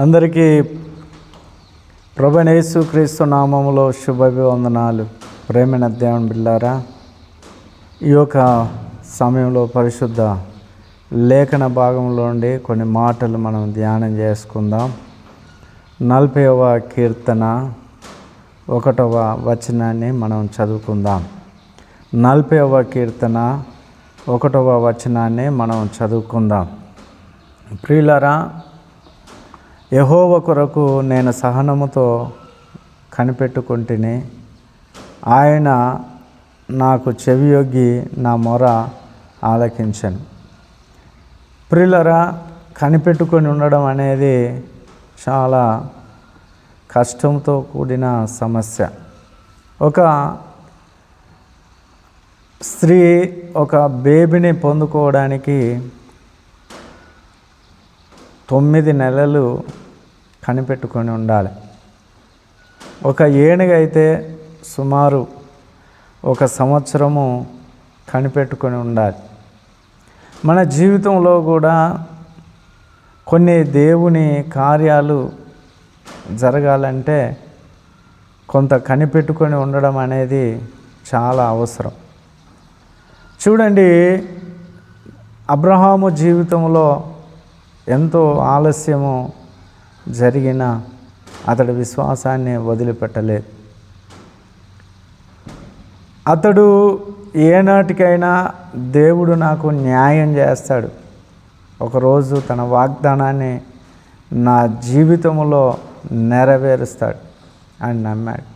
అందరికీ ప్రభువైన యేసుక్రీస్తు నామములో శుభాభివందనాలు. ప్రేమైన దేవుని బిడ్డలారా, ఈ యొక్క సమయంలో పరిశుద్ధ లేఖన భాగంలో ఉండి కొన్ని మాటలు మనం ధ్యానం చేసుకుందాం. 40వ కీర్తన 1వ వచనాన్ని మనం చదువుకుందాం. 40వ కీర్తన 1వ వచనాన్ని మనం చదువుకుందాం. ప్రియులారా, యెహోవా కొరకు నేను సహనముతో కనిపెట్టుకుంటుని, ఆయన నాకు చెవియొగ్గి నా మొర ఆలకించను. ప్రియులారా, కనిపెట్టుకొని ఉండడం అనేది చాలా కష్టంతో కూడిన సమస్య. ఒక స్త్రీ ఒక బేబీని పొందుకోవడానికి 9 నెలలు కనిపెట్టుకొని ఉండాలి. ఒక ఏనుగైతే సుమారు 1 సంవత్సరము కనిపెట్టుకొని ఉండాలి. మన జీవితంలో కూడా కొన్ని దేవుని కార్యాలు జరగాలంటే కొంత కనిపెట్టుకొని ఉండడం అనేది చాలా అవసరం. చూడండి, అబ్రహాము జీవితంలో ఎంతో ఆలస్యము జరిగిన అతడి విశ్వాసాన్ని వదిలిపెట్టలేదు. అతడు ఏనాటికైనా దేవుడు నాకు న్యాయం చేస్తాడు, ఒకరోజు తన వాగ్దానాన్ని నా జీవితంలో నెరవేరుస్తాడు అని నమ్మాడు.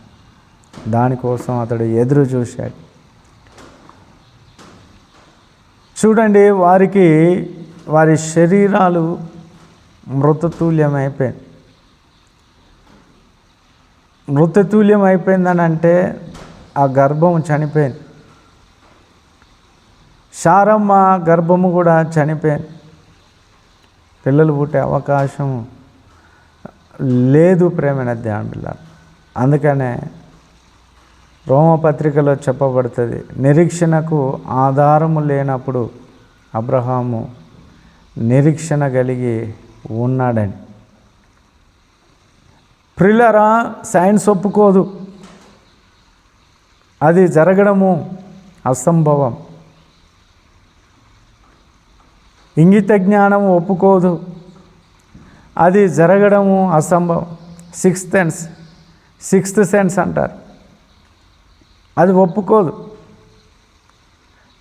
దానికోసం అతడు ఎదురు చూశాడు. చూడండి, వారి శరీరాలు మృతతుల్యమైపోయింది. మృతతుల్యమైపోయిందని అంటే ఆ గర్భం చనిపోయింది. శారమ్మ గర్భము కూడా చనిపోయింది. పిల్లలు పుట్టే అవకాశం లేదు. ప్రేమైన దేవుని బిడ్డలారా, అందుకనే రోమపత్రికలో చెప్పబడుతుంది, నిరీక్షణకు ఆధారము లేనప్పుడు అబ్రహాము నిరీక్షణ కలిగి ఉన్నాడని. ప్రియులారా, సైన్స్ ఒప్పుకోదు, అది జరగడము అసంభవం. ఇంగిత జ్ఞానం ఒప్పుకోదు, అది జరగడము అసంభవం. సిక్స్త్ సెన్స్ అంటారు, అది ఒప్పుకోదు.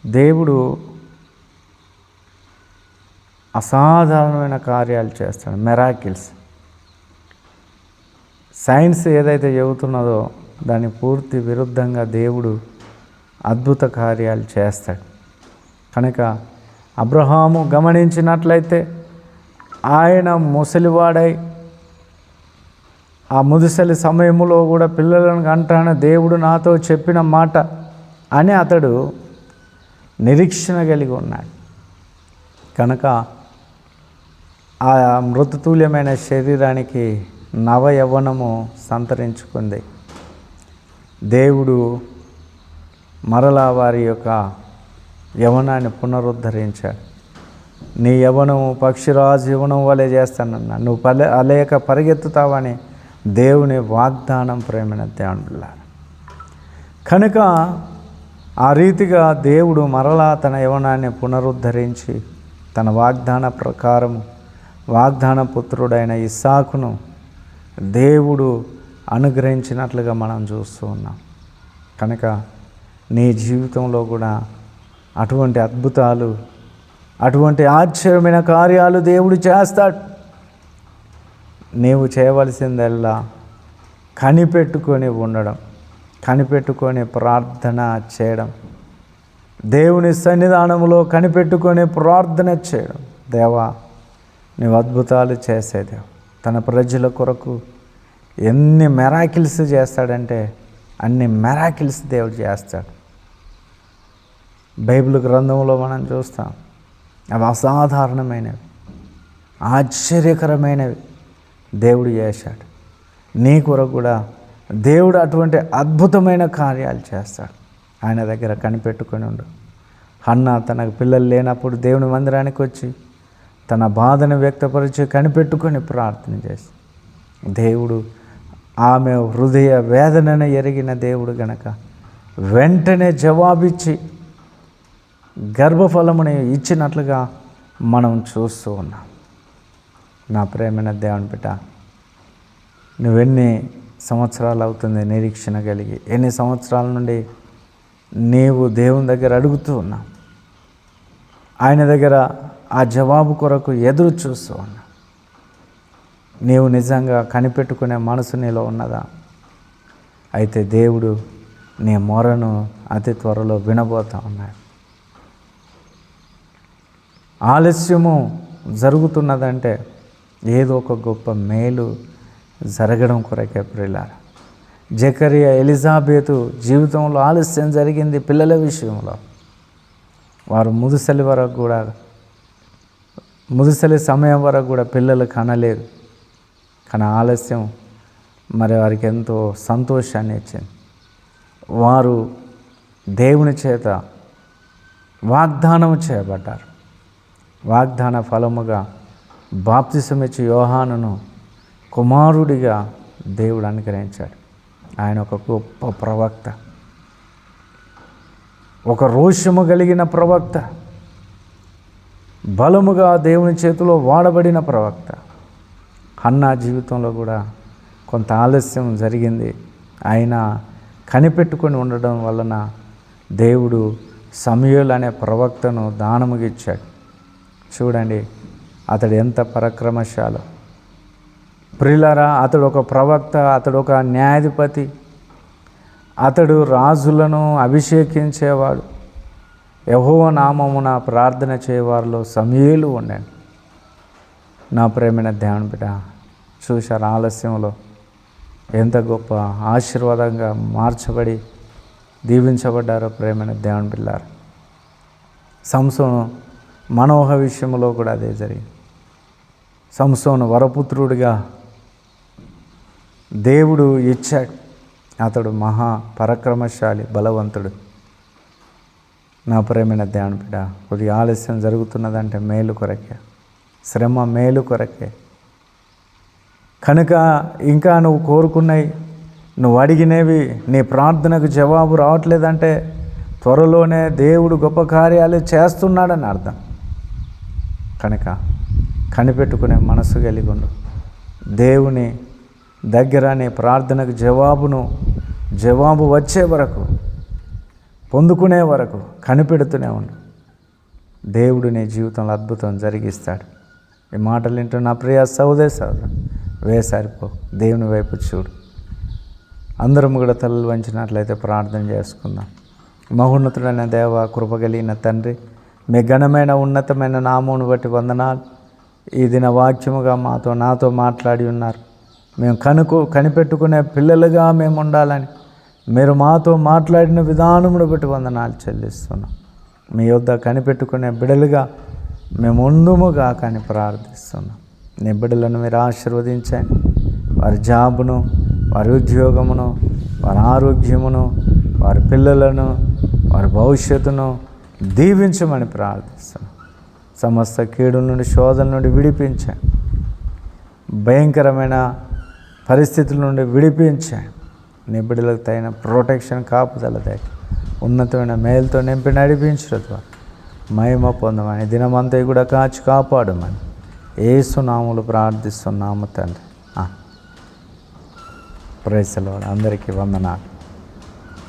దేవుడు అసాధారణమైన కార్యాలు చేస్తాడు, మెరాకిల్స్. సైన్స్ ఏదైతే చెబుతున్నదో దాని పూర్తి విరుద్ధంగా దేవుడు అద్భుత కార్యాలు చేస్తాడు. కనుక అబ్రహాము గమనించినట్లయితే ఆయన ముసలివాడై ఆ ముదిసలి సమయంలో కూడా పిల్లలను కంటాన దేవుడు నాతో చెప్పిన మాట అని అతడు నిరీక్షణ కలిగి ఉన్నాడు. కనుక ఆ మృతతుల్యమైన శరీరానికి నవ యవ్వనము సంతరించుకుంది. దేవుడు మరలా వారి యొక్క యవ్వనాన్ని పునరుద్ధరించాడు. నీ యవ్వనము పక్షిరాజు యవ్వనం వలె చేస్తానన్నా, నువ్వు అలేక పరిగెత్తుతావని దేవుని వాగ్దానం. ప్రేమైన దేవుని బిడ్డలారా, కనుక ఆ రీతిగా దేవుడు మరలా తన యవ్వనాన్ని పునరుద్ధరించి తన వాగ్దాన ప్రకారము వాగ్దాన పుత్రుడైన ఇస్సాకును దేవుడు అనుగ్రహించినట్లుగా మనం చూస్తూ ఉన్నాం. కనుక నీ జీవితంలో కూడా అటువంటి అద్భుతాలు, అటువంటి ఆశ్చర్యమైన కార్యాలు దేవుడు చేస్తాడు. నీవు చేయవలసిందల్లా కనిపెట్టుకొని ఉండడం, కనిపెట్టుకొని ప్రార్థన చేయడం, దేవుని సన్నిధానంలో కనిపెట్టుకొని ప్రార్థన చేయడం. దేవా, నీవు అద్భుతాలు చేసేదేవు. తన ప్రజల కొరకు ఎన్ని మెరాకిల్స్ చేస్తాడంటే అన్ని మెరాకిల్స్ దేవుడు చేస్తాడు. బైబిల్ గ్రంథంలో మనం చూస్తాం, అవి అసాధారణమైనవి, ఆశ్చర్యకరమైనవి దేవుడు చేశాడు. నీ కొరకు కూడా దేవుడు అటువంటి అద్భుతమైన కార్యాలు చేస్తాడు. ఆయన దగ్గర కనిపెట్టుకొని ఉండు. హన్నా తనకు పిల్లలు లేనప్పుడు దేవుని మందిరానికి వచ్చి తన బాధను వ్యక్తపరిచి కనిపెట్టుకొని ప్రార్థన చేసి దేవుడు ఆమె హృదయ వేదనను ఎరిగిన దేవుడు గనక వెంటనే జవాబిచ్చి గర్భఫలముని ఇచ్చినట్లుగా మనం చూస్తూ ఉన్నాం. నా ప్రేమైన దేవుని బిడ్డ, నువ్వెన్ని సంవత్సరాలు అవుతుంది నిరీక్షణ కలిగి, ఎన్ని సంవత్సరాల నుండి నీవు దేవుని దగ్గర అడుగుతూ ఉన్నావు, ఆయన దగ్గర ఆ జవాబు కొరకు ఎదురు చూస్తూ ఉన్నావు. నీవు నిజంగా కనిపెట్టుకునే మనసు నీలో ఉన్నదా? అయితే దేవుడు నీ మొరను అతి త్వరలో వినబోతా ఉన్నాడు. ఆలస్యము జరుగుతున్నదంటే ఏదో ఒక గొప్ప మేలు జరగడం కొరకే ప్రియులారా. జకరియా ఎలిజాబెతు జీవితంలో ఆలస్యం జరిగింది పిల్లల విషయంలో. వారు ముదుసలి సమయం వరకు కూడా పిల్లలు కనలేదు. కానీ ఆలస్యం మరి వారికి ఎంతో సంతోషాన్ని ఇచ్చింది. వారు దేవుని చేత వాగ్దానం చేయబడ్డారు. వాగ్దాన ఫలముగా బాప్తిసమిచ్చి యోహానును కుమారుడిగా దేవుడు అనుగ్రహించాడు. ఆయన ఒక గొప్ప ప్రవక్త, ఒక రోషము కలిగిన ప్రవక్త, బలముగా దేవుని చేతిలో వాడబడిన ప్రవక్త. హన్నా జీవితంలో కూడా కొంత ఆలస్యం జరిగింది. అయినా కనిపెట్టుకొని ఉండడం వలన దేవుడు సమూయేలు అనే ప్రవక్తను దానముగా ఇచ్చాడు. చూడండి అతడు ఎంత పరాక్రమశాలి. ప్రియులారా, అతడు ఒక ప్రవక్త, అతడు ఒక న్యాయాధిపతి, అతడు రాజులను అభిషేకించేవాడు. యెహోవా నామమున ప్రార్థన చేయవారిలో సమూయేలు ఉండండి. నా ప్రేమైన దేవుని బిడ్డ, చూశారు ఆలస్యంలో ఎంత గొప్ప ఆశీర్వాదంగా మార్చబడి దీవించబడ్డారో ప్రేమైన దేవుని బిడ్డలారా. సంసోను మనోహ విషయంలో కూడా అదే జరిగింది. సంసోను వరపుత్రుడిగా దేవుడు ఇచ్చాడు. అతడు మహా పరాక్రమశాలి, బలవంతుడు. నా ప్రేమైన దేవుని బిడ్డ, కొద్దిగా ఆలస్యం జరుగుతున్నదంటే మేలు కొరకే, శ్రమ మేలు కొరకే. కనుక ఇంకా నువ్వు కోరుకున్నాయి, నువ్వు అడిగినవి, నీ ప్రార్థనకు జవాబు రావట్లేదంటే త్వరలోనే దేవుడు గొప్ప కార్యాలు చేస్తున్నాడని అర్థం. కనుక కనిపెట్టుకునే మనసు కలిగి ఉండు. దేవుని దగ్గర నీ ప్రార్థనకు జవాబు వచ్చే వరకు, పొందుకునే వరకు కనిపెడుతూనే ఉండు. దేవుడు నీ జీవితంలో అద్భుతం జరిగిస్తాడు. ఈ మాటలు వింటూ నా ప్రియ సహోదరు వేసారిపో, దేవుని వైపు చూడు. అందరం కూడా తలలు వంచినట్లయితే ప్రార్థన చేసుకుందాం. మహోన్నతుడైన దేవ, కృపగలిగిన తండ్రి, మీ ఘనమైన ఉన్నతమైన నామమును బట్టి వందనాలు. ఈ దిన వాక్యముగా నాతో మాట్లాడి ఉన్నారు. మేము కనిపెట్టుకునే పిల్లలుగా మేము ఉండాలని మీరు మాతో మాట్లాడిన విధానమును బట్టి వందనాలు చెల్లిస్తున్నాం. మీ యొద్ద కనిపెట్టుకునే బిడలుగా మేము ఉందుముగా కానీ ప్రార్థిస్తున్నాం. నీ బిడ్డలను మీరు ఆశీర్వదించండి. వారి జాబును, వారి ఉద్యోగమును, వారి ఆరోగ్యమును, వారి పిల్లలను, వారి భవిష్యత్తును దీవించమని ప్రార్థిస్తున్నాం. సమస్త కీడు నుండి, శోధన నుండి విడిపించండి. భయంకరమైన పరిస్థితుల నుండి విడిపించండి. నీ బిడ్డలకు తగిన ప్రొటెక్షన్, కాపుదల దయ, ఉన్నతమైన మేలుతో నింపి నడిపించడం ద్వారా మహిమ పొందమని, దినమంతా కూడా కాచి కాపాడమని యేసు నామములో ప్రార్థిస్తున్నాము తండ్రి. Praise the Lord. అందరికీ వందనాలు.